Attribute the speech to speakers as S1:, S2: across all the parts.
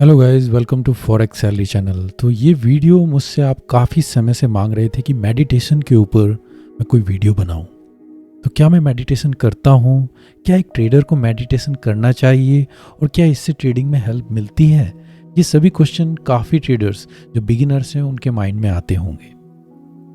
S1: Hello guys, welcome to forex salary channel. तो ये video मुझसे आप काफ़ी समय से मांग रहे थे कि मेडिटेशन के ऊपर मैं कोई वीडियो बनाऊं। तो क्या मैं मेडिटेशन करता हूं? क्या एक ट्रेडर को मेडिटेशन करना चाहिए और क्या इससे ट्रेडिंग में हेल्प मिलती है? ये सभी क्वेश्चन काफ़ी ट्रेडर्स जो बिगिनर्स हैं उनके माइंड में आते होंगे।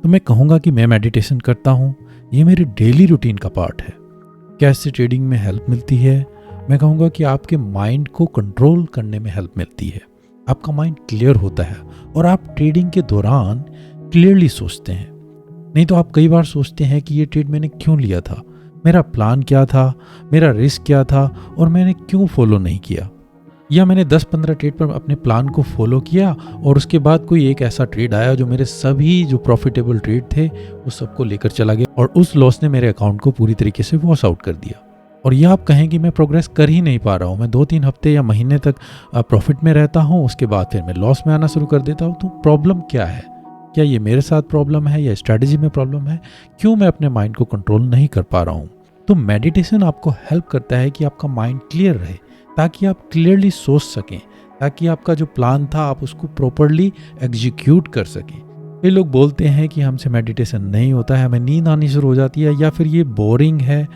S1: तो मैं कहूँगा कि मैं मेडिटेशन करता हूँ, ये मेरे डेली रूटीन का पार्ट है। क्या इससे ट्रेडिंग में हेल्प मिलती है? मैं कहूँगा कि आपके माइंड को कंट्रोल करने में हेल्प मिलती है। आपका माइंड क्लियर होता है और आप ट्रेडिंग के दौरान क्लियरली सोचते हैं। नहीं तो आप कई बार सोचते हैं कि ये ट्रेड मैंने क्यों लिया था, मेरा प्लान क्या था, मेरा रिस्क क्या था और मैंने क्यों फॉलो नहीं किया। या मैंने 10-15 ट्रेड पर अपने प्लान को फॉलो किया और उसके बाद कोई एक ऐसा ट्रेड आया जो मेरे सभी जो प्रॉफिटेबल ट्रेड थे उस सबको लेकर चला गया और उस लॉस ने मेरे अकाउंट को पूरी तरीके से वॉश आउट कर दिया। और यह आप कहें कि मैं प्रोग्रेस कर ही नहीं पा रहा हूँ, मैं 2-3 हफ्ते या महीने तक प्रॉफिट में रहता हूँ, उसके बाद फिर मैं लॉस में आना शुरू कर देता हूँ। तो प्रॉब्लम क्या है? क्या ये मेरे साथ प्रॉब्लम है या स्ट्रैटेजी में प्रॉब्लम है? क्यों मैं अपने माइंड को कंट्रोल नहीं कर पा रहा हूँ? तो मेडिटेशन आपको हेल्प करता है कि आपका माइंड क्लियर रहे, ताकि आप क्लियरली सोच सकें, ताकि आपका जो प्लान था आप उसको प्रॉपरली एग्जीक्यूट कर सकें। ये लोग बोलते हैं कि हमसे मेडिटेशन नहीं होता है, हमें नींद आनी शुरू हो जाती है या फिर ये बोरिंग है।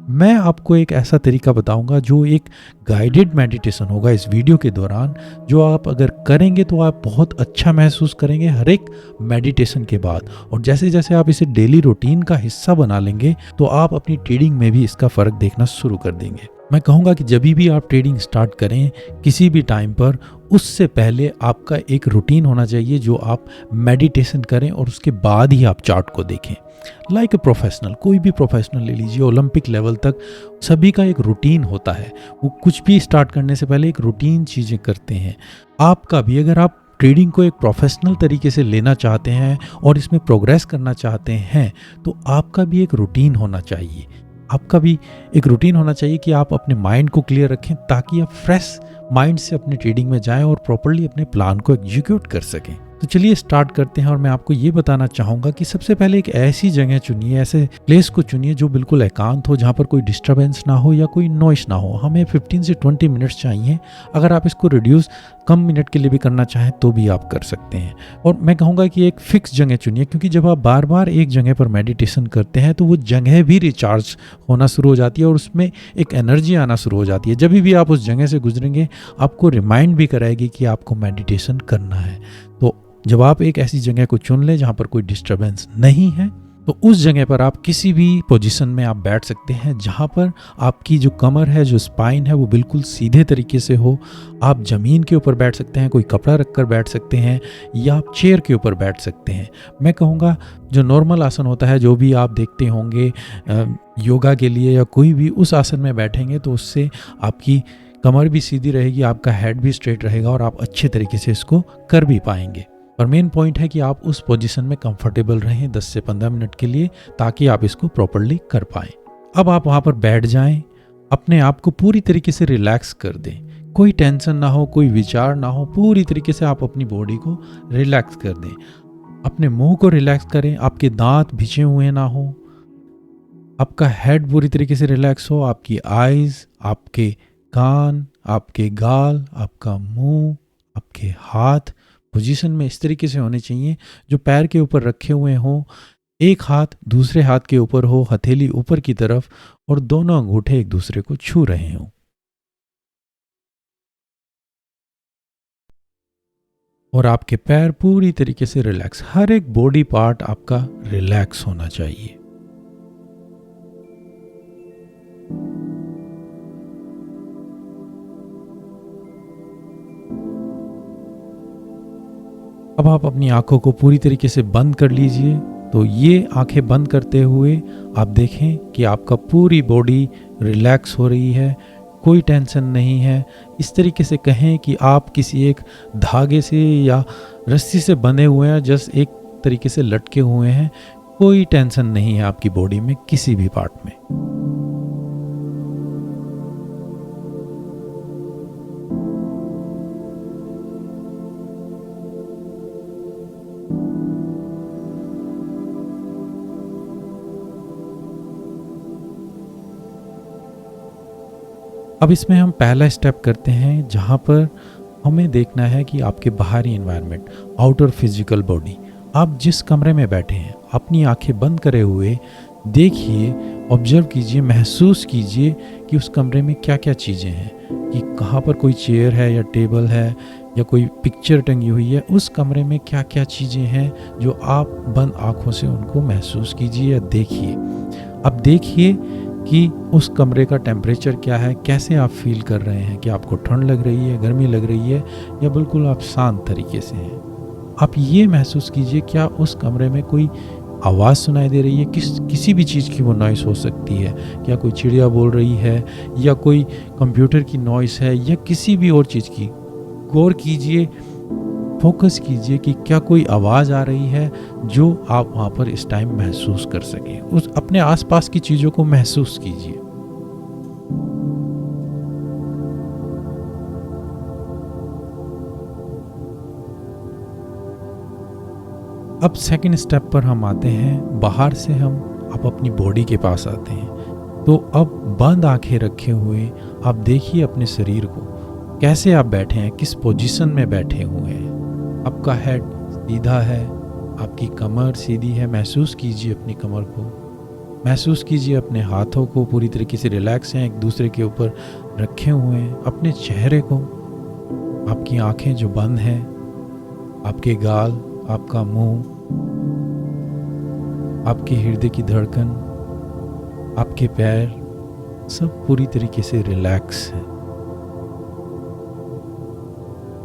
S1: मैं आपको एक ऐसा तरीका बताऊंगा जो एक गाइडेड मेडिटेशन होगा इस वीडियो के दौरान, जो आप अगर करेंगे तो आप बहुत अच्छा महसूस करेंगे हर एक मेडिटेशन के बाद। और जैसे जैसे आप इसे डेली रूटीन का हिस्सा बना लेंगे तो आप अपनी ट्रेडिंग में भी इसका फ़र्क देखना शुरू कर देंगे। मैं कहूँगा कि जब भी आप ट्रेडिंग स्टार्ट करें किसी भी टाइम पर, उससे पहले आपका एक रूटीन होना चाहिए जो आप मेडिटेशन करें और उसके बाद ही आप चार्ट को देखें। लाइक ए प्रोफेशनल, कोई भी प्रोफेशनल ले लीजिए, ओलंपिक लेवल तक सभी का एक रूटीन होता है। वो कुछ भी स्टार्ट करने से पहले एक रूटीन चीज़ें करते हैं। आपका भी, अगर आप ट्रेडिंग को एक प्रोफेशनल तरीके से लेना चाहते हैं और इसमें प्रोग्रेस करना चाहते हैं तो आपका भी एक रूटीन होना चाहिए। आपका भी एक रूटीन होना चाहिए कि आप अपने माइंड को क्लियर रखें ताकि आप फ्रेश माइंड से अपनी ट्रेडिंग में जाएं और प्रॉपर्ली अपने प्लान को एग्जीक्यूट कर सकें। तो चलिए स्टार्ट करते हैं। और मैं आपको ये बताना चाहूँगा कि सबसे पहले एक ऐसी जगह चुनिए, ऐसे प्लेस को चुनिए जो बिल्कुल एकांत हो, जहाँ पर कोई डिस्टर्बेंस ना हो या कोई नॉइस ना हो। हमें 15 से 20 मिनट्स चाहिए। अगर आप इसको रिड्यूस कम मिनट के लिए भी करना चाहें तो भी आप कर सकते हैं। और मैं कहूँगा कि एक फिक्स जगह चुनिए, क्योंकि जब आप बार बार एक जगह पर मेडिटेशन करते हैं तो वो जगह भी रिचार्ज होना शुरू हो जाती है और उसमें एक एनर्जी आना शुरू हो जाती है। जब भी आप उस जगह से गुजरेंगे आपको रिमाइंड भी कराएगी कि आपको मेडिटेशन करना है। तो जब आप एक ऐसी जगह को चुन लें जहाँ पर कोई डिस्टर्बेंस नहीं है तो उस जगह पर आप किसी भी पोजीशन में आप बैठ सकते हैं जहाँ पर आपकी जो कमर है, जो स्पाइन है, वो बिल्कुल सीधे तरीके से हो। आप ज़मीन के ऊपर बैठ सकते हैं, कोई कपड़ा रखकर बैठ सकते हैं या आप चेयर के ऊपर बैठ सकते हैं। मैं कहूँगा जो नॉर्मल आसन होता है, जो भी आप देखते होंगे योगा के लिए या कोई भी, उस आसन में बैठेंगे तो उससे आपकी कमर भी सीधी रहेगी, आपका हेड भी स्ट्रेट रहेगा और आप अच्छे तरीके से इसको कर भी पाएंगे। और मेन पॉइंट है कि आप उस पोजीशन में कंफर्टेबल रहें 10 से 15 मिनट के लिए, ताकि आप इसको प्रॉपरली कर पाएं। अब आप वहाँ पर बैठ जाएं, अपने आप को पूरी तरीके से रिलैक्स कर दें। कोई टेंशन ना हो, कोई विचार ना हो, पूरी तरीके से आप अपनी बॉडी को रिलैक्स कर दें। अपने मुंह को रिलैक्स करें, आपके दांत भिजे हुए ना हो, आपका हेड पूरी तरीके से रिलैक्स हो, आपकी आईज, आपके कान, आपके गाल, आपका मुंह, आपके हाथ पोजीशन में इस तरीके से होने चाहिए जो पैर के ऊपर रखे हुए हों। एक हाथ दूसरे हाथ के ऊपर हो, हथेली ऊपर की तरफ, और दोनों अंगूठे एक दूसरे को छू रहे हों। और आपके पैर पूरी तरीके से रिलैक्स, हर एक बॉडी पार्ट आपका रिलैक्स होना चाहिए। अब आप अपनी आंखों को पूरी तरीके से बंद कर लीजिए। तो ये आंखें बंद करते हुए आप देखें कि आपका पूरी बॉडी रिलैक्स हो रही है, कोई टेंशन नहीं है। इस तरीके से कहें कि आप किसी एक धागे से या रस्सी से बंधे हुए हैं, जस्ट एक तरीके से लटके हुए हैं। कोई टेंशन नहीं है आपकी बॉडी में किसी भी पार्ट में। अब इसमें हम पहला स्टेप करते हैं जहाँ पर हमें देखना है कि आपके बाहरी एनवायरनमेंट, आउटर फिजिकल बॉडी, आप जिस कमरे में बैठे हैं अपनी आंखें बंद करे हुए देखिए, ऑब्जर्व कीजिए, महसूस कीजिए कि उस कमरे में क्या क्या चीज़ें हैं, कि कहाँ पर कोई चेयर है या टेबल है या कोई पिक्चर टंगी हुई है। उस कमरे में क्या क्या चीज़ें हैं जो आप बंद आँखों से उनको महसूस कीजिए या देखिए। अब देखिए कि उस कमरे का टेम्परेचर क्या है, कैसे आप फील कर रहे हैं, कि आपको ठंड लग रही है, गर्मी लग रही है, या बिल्कुल आप शांत तरीके से हैं। आप ये महसूस कीजिए क्या उस कमरे में कोई आवाज़ सुनाई दे रही है, किसी भी चीज़ की वो नॉइस हो सकती है, क्या कोई चिड़िया बोल रही है या कोई कंप्यूटर की नॉइस है या किसी भी और चीज़ की। गौर कीजिए, फोकस कीजिए कि क्या कोई आवाज़ आ रही है जो आप वहाँ पर इस टाइम महसूस कर सकें। उस अपने आसपास की चीज़ों को महसूस कीजिए। अब सेकंड स्टेप पर हम आते हैं, बाहर से हम अब अपनी बॉडी के पास आते हैं। तो अब बंद आंखें रखे हुए आप देखिए अपने शरीर को, कैसे आप बैठे हैं, किस पोजीशन में बैठे हुए हैं। आपका हेड सीधा है, आपकी कमर सीधी है, महसूस कीजिए अपनी कमर को, महसूस कीजिए अपने हाथों को पूरी तरीके से रिलैक्स हैं, एक दूसरे के ऊपर रखे हुए हैं, अपने चेहरे को, आपकी आंखें जो बंद हैं, आपके गाल, आपका मुंह, आपके हृदय की धड़कन, आपके पैर, सब पूरी तरीके से रिलैक्स हैं।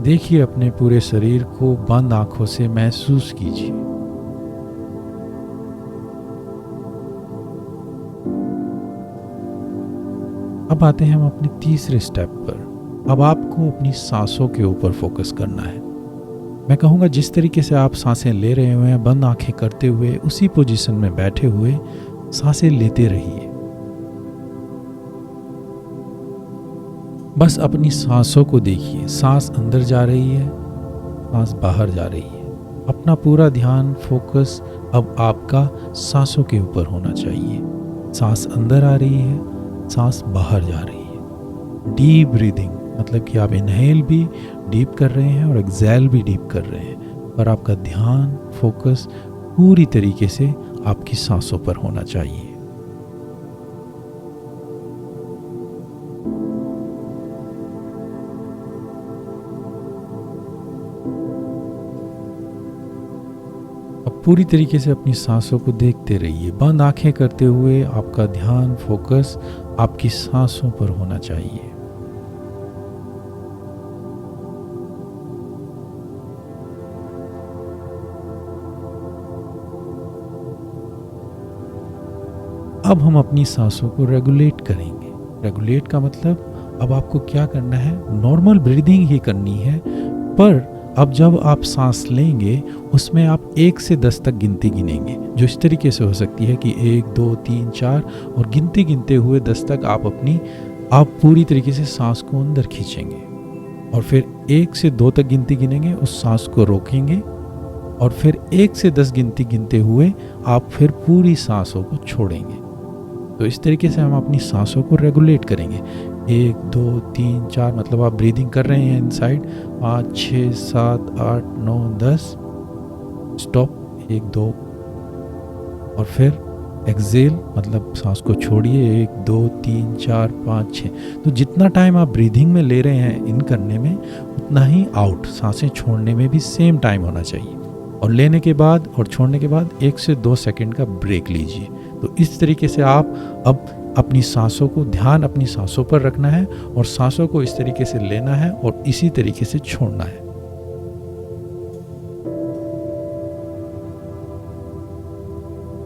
S1: देखिए अपने पूरे शरीर को बंद आंखों से महसूस कीजिए। अब आते हैं हम अपने तीसरे स्टेप पर। अब आपको अपनी सांसों के ऊपर फोकस करना है। मैं कहूँगा जिस तरीके से आप सांसें ले रहे हुए हैं बंद आंखें करते हुए, उसी पोजीशन में बैठे हुए सांसें लेते रहिए। बस अपनी सांसों को देखिए, सांस अंदर जा रही है, सांस बाहर जा रही है। अपना पूरा ध्यान, फोकस अब आपका सांसों के ऊपर होना चाहिए। सांस अंदर आ रही है, सांस बाहर जा रही है। डीप ब्रीदिंग मतलब कि आप इनहेल भी डीप कर रहे हैं और एक्सहेल भी डीप कर रहे हैं, पर आपका ध्यान, फोकस पूरी तरीके से आपकी सांसों पर होना चाहिए। अब पूरी तरीके से अपनी सांसों को देखते रहिए, बंद आंखें करते हुए आपका ध्यान, फोकस आपकी सांसों पर होना चाहिए। अब हम अपनी सांसों को रेगुलेट करेंगे। रेगुलेट का मतलब अब आपको क्या करना है, नॉर्मल ब्रीदिंग ही करनी है, पर अब जब आप सांस लेंगे उसमें आप 1 से 10 तक गिनती गिनेंगे, जो इस तरीके से हो सकती है कि 1 2 3 4 और गिनते गिनते हुए 10 तक आप पूरी तरीके से सांस को अंदर खींचेंगे और फिर 1 से 2 तक गिनती गिनेंगे, उस सांस को रोकेंगे और फिर 1 से 10 गिनती गिनते हुए आप फिर पूरी सांसों को छोड़ेंगे। तो इस तरीके से हम अपनी सांसों को रेगुलेट करेंगे। 1 2 3 4 मतलब आप ब्रीदिंग कर रहे हैं इनसाइड, 5 6 7 8 9 10, स्टॉप 1 2 और फिर एक्सेल मतलब सांस को छोड़िए 1 2 3 4 5 6। तो जितना टाइम आप ब्रीदिंग में ले रहे हैं इन करने में, उतना ही आउट सांसें छोड़ने में भी सेम टाइम होना चाहिए। और लेने के बाद और छोड़ने के बाद 1 से 2 सेकंड का ब्रेक लीजिए। तो इस तरीके से आप अब अपनी सांसों को, ध्यान अपनी सांसों पर रखना है और सांसों को इस तरीके से लेना है और इसी तरीके से छोड़ना है।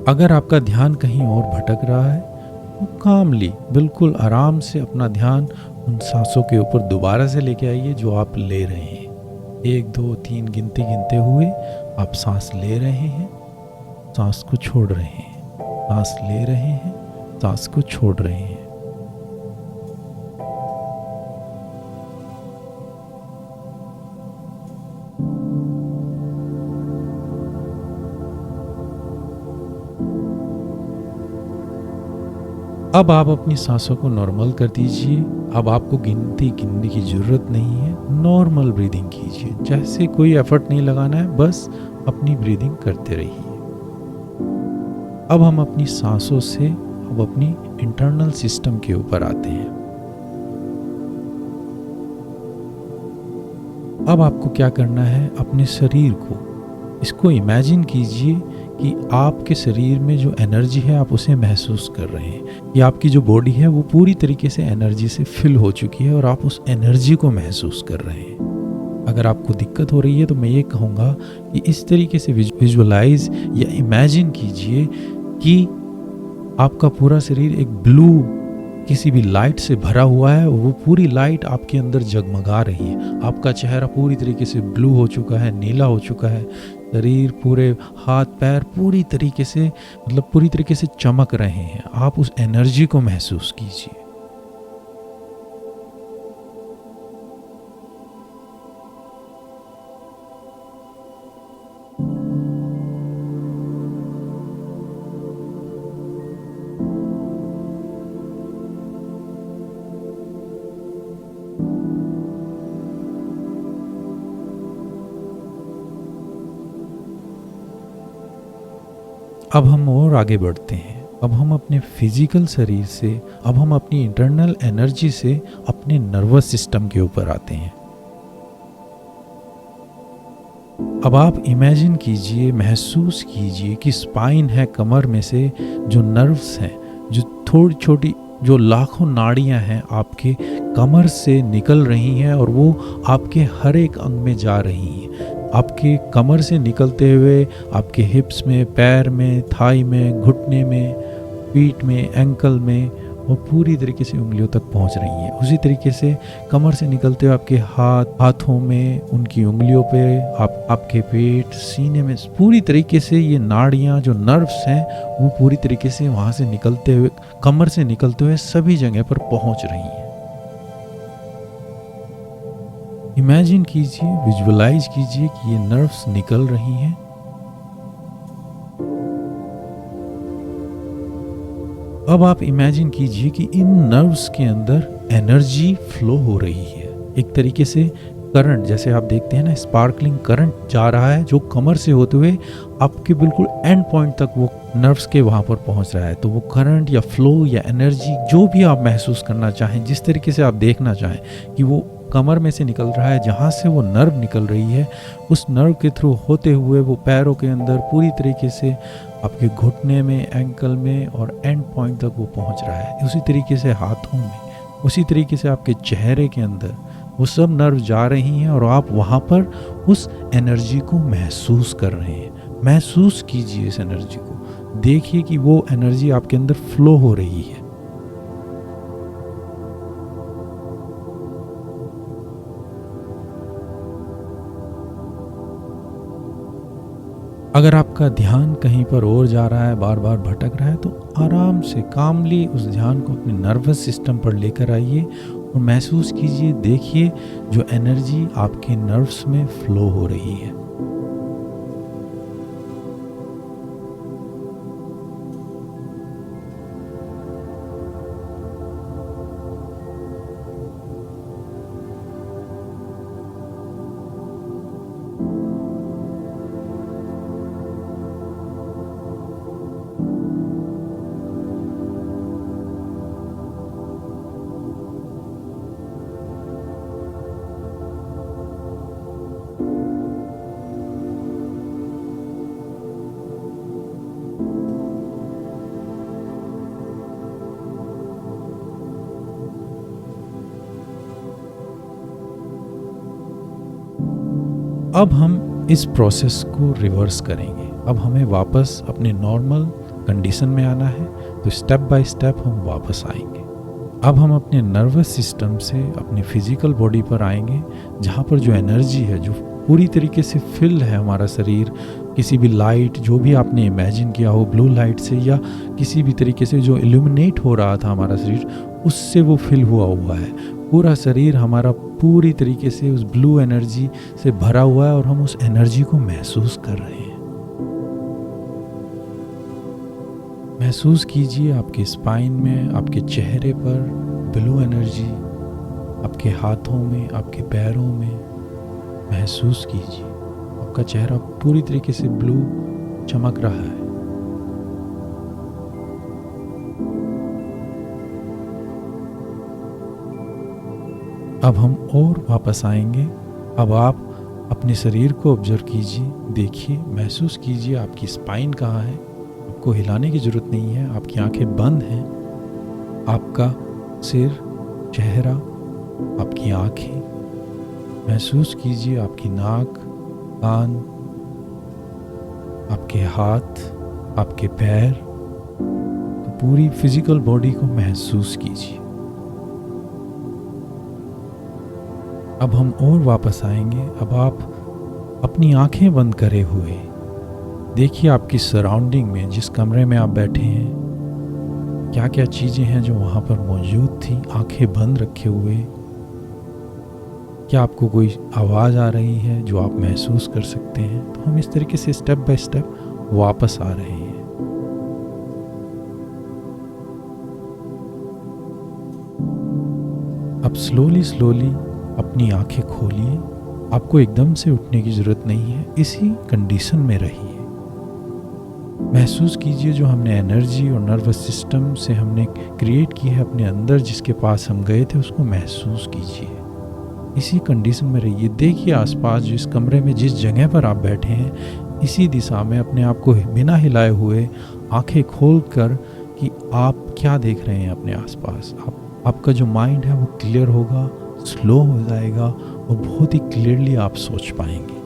S1: अगर आपका ध्यान कहीं और भटक रहा है तो कामली, बिल्कुल आराम से अपना ध्यान उन सांसों के ऊपर दोबारा से लेके आइए जो आप ले रहे हैं। 1 2 3 गिनते गिनते हुए आप सांस ले रहे हैं, सांस को छोड़ रहे हैं, सांस ले रहे हैं, सांस को छोड़ रहे हैं। अब आप अपनी सांसों को नॉर्मल कर दीजिए। अब आपको गिनती गिनने की ज़रूरत नहीं है, नॉर्मल ब्रीदिंग कीजिए। जैसे कोई एफर्ट नहीं लगाना है, बस अपनी ब्रीदिंग करते रहिए। अब हम अपनी सांसों से अब अपनी इंटरनल सिस्टम के ऊपर आते हैं। अब आपको क्या करना है, अपने शरीर को, इसको इमेजिन कीजिए कि आपके शरीर में जो एनर्जी है आप उसे महसूस कर रहे हैं, कि आपकी जो बॉडी है वो पूरी तरीके से एनर्जी से फिल हो चुकी है और आप उस एनर्जी को महसूस कर रहे हैं। अगर आपको दिक्कत हो रही है तो मैं ये कहूँगा कि इस तरीके से विजुअलाइज या इमेजिन कीजिए कि आपका पूरा शरीर एक ब्लू किसी भी लाइट से भरा हुआ है और वो पूरी लाइट आपके अंदर जगमगा रही है। आपका चेहरा पूरी तरीके से ब्लू हो चुका है, नीला हो चुका है, शरीर पूरे हाथ पैर पूरी तरीके से पूरी तरीके से चमक रहे हैं। आप उस एनर्जी को महसूस कीजिए। अब हम और आगे बढ़ते हैं। अब हम अपने फिजिकल शरीर से, अब हम अपनी इंटरनल एनर्जी से अपने नर्वस सिस्टम के ऊपर आते हैं। अब आप इमेजिन कीजिए, महसूस कीजिए कि स्पाइन है, कमर में से जो नर्व्स हैं, जो थोड़ी छोटी जो लाखों नाड़ियां हैं आपके कमर से निकल रही हैं और वो आपके हर एक अंग में जा रही हैं। आपके कमर से निकलते हुए आपके हिप्स में, पैर में, थाई में, घुटने में, पीठ में, एंकल में और पूरी तरीके से उंगलियों तक पहुंच रही हैं। उसी तरीके से कमर से निकलते हुए आपके हाथों में, उनकी उंगलियों पे, आपके पेट, सीने में, पूरी तरीके से ये नाड़ियाँ जो नर्व्स हैं वो पूरी तरीके से वहाँ से निकलते हुए, कमर से निकलते हुए सभी जगह पर पहुँच रही हैं। इमेजिन कीजिए, विजुअलाइज कीजिए कि ये नर्व्स निकल रही हैं। अब आप इमेजिन कीजिए कि इन नर्व्स के अंदर एनर्जी फ्लो हो रही है। एक तरीके से करंट, जैसे आप देखते हैं ना, स्पार्कलिंग करंट जा रहा है जो कमर से होते हुए आपके बिल्कुल एंड पॉइंट तक वो नर्व्स के वहाँ पर पहुँच रहा है। तो वो करंट या फ्लो या एनर्जी जो भी आप महसूस करना चाहें, जिस तरीके से आप देखना चाहें कि वो कमर में से निकल रहा है, जहाँ से वो नर्व निकल रही है, उस नर्व के थ्रू होते हुए वो पैरों के अंदर पूरी तरीके से आपके घुटने में, एंकल में और एंड पॉइंट तक वो पहुँच रहा है। उसी तरीके से हाथों में, उसी तरीके से आपके चेहरे के अंदर वो सब नर्व जा रही हैं और आप वहाँ पर उस एनर्जी को महसूस कर रहे हैं। महसूस कीजिए इस एनर्जी को, देखिए कि वो एनर्जी आपके अंदर फ्लो हो रही है। अगर आपका ध्यान कहीं पर और जा रहा है, बार बार भटक रहा है, तो आराम से कामली उस ध्यान को अपने नर्वस सिस्टम पर लेकर आइए और महसूस कीजिए, देखिए जो एनर्जी आपके नर्व्स में फ्लो हो रही है। अब हम इस प्रोसेस को रिवर्स करेंगे। अब हमें वापस अपने नॉर्मल कंडीशन में आना है, तो स्टेप बाय स्टेप हम वापस आएंगे। अब हम अपने नर्वस सिस्टम से अपने फिजिकल बॉडी पर आएंगे, जहाँ पर जो एनर्जी है, जो पूरी तरीके से फिल है हमारा शरीर, किसी भी लाइट, जो भी आपने इमेजिन किया हो, ब्लू लाइट से या किसी भी तरीके से जो इल्यूमिनेट हो रहा था हमारा शरीर, उससे वो फिल हुआ है। पूरा शरीर हमारा पूरी तरीके से उस ब्लू एनर्जी से भरा हुआ है और हम उस एनर्जी को महसूस कर रहे हैं। महसूस कीजिए आपके स्पाइन में, आपके चेहरे पर ब्लू एनर्जी, आपके हाथों में, आपके पैरों में। महसूस कीजिए आपका चेहरा पूरी तरीके से ब्लू चमक रहा है। अब हम और वापस आएंगे। अब आप अपने शरीर को ऑब्जर्व कीजिए, देखिए, महसूस कीजिए आपकी स्पाइन कहाँ है। आपको हिलाने की ज़रूरत नहीं है, आपकी आंखें बंद हैं। आपका सिर, चेहरा, आपकी आंखें, महसूस कीजिए आपकी नाक, कान, आपके हाथ, आपके पैर। तो पूरी फिजिकल बॉडी को महसूस कीजिए। अब हम और वापस आएंगे। अब आप अपनी आंखें बंद करे हुए देखिए आपकी सराउंडिंग में, जिस कमरे में आप बैठे हैं, क्या क्या चीज़ें हैं जो वहाँ पर मौजूद थी। आंखें बंद रखे हुए क्या आपको कोई आवाज़ आ रही है जो आप महसूस कर सकते हैं। तो हम इस तरीके से स्टेप बाय स्टेप वापस आ रहे हैं। अब स्लोली स्लोली अपनी आंखें खोलिए। आपको एकदम से उठने की ज़रूरत नहीं है, इसी कंडीशन में रहिए। महसूस कीजिए जो हमने एनर्जी और नर्वस सिस्टम से हमने क्रिएट की है अपने अंदर, जिसके पास हम गए थे, उसको महसूस कीजिए। इसी कंडीशन में रहिए। देखिए आसपास, जिस कमरे में, जिस जगह पर आप बैठे हैं, इसी दिशा में अपने आप को बिना हिलाए हुए आंखें खोल कर कि आप क्या देख रहे हैं अपने आसपास। आपका जो माइंड है वो क्लियर होगा, स्लो हो जाएगा और बहुत ही क्लियरली आप सोच पाएंगे।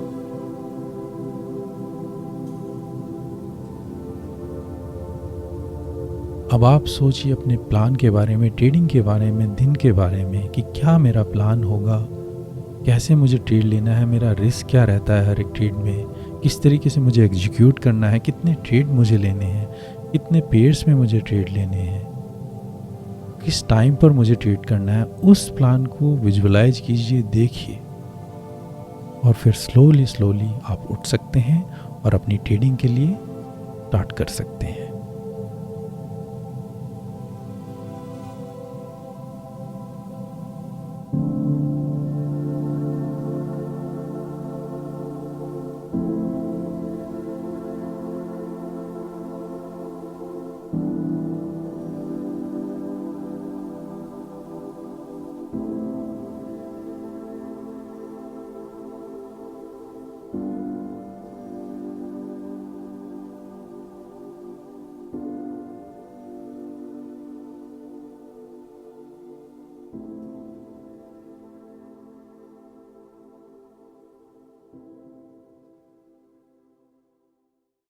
S1: अब आप सोचिए अपने प्लान के बारे में, ट्रेडिंग के बारे में, दिन के बारे में कि क्या मेरा प्लान होगा, कैसे मुझे ट्रेड लेना है, मेरा रिस्क क्या रहता है हर एक ट्रेड में, किस तरीके से मुझे एग्जीक्यूट करना है, कितने ट्रेड मुझे लेने हैं, कितने पेयर्स में मुझे ट्रेड लेने हैं, किस टाइम पर मुझे ट्रेड करना है। उस प्लान को विजुअलाइज कीजिए, देखिए, और फिर स्लोली स्लोली आप उठ सकते हैं और अपनी ट्रेडिंग के लिए स्टार्ट कर सकते हैं।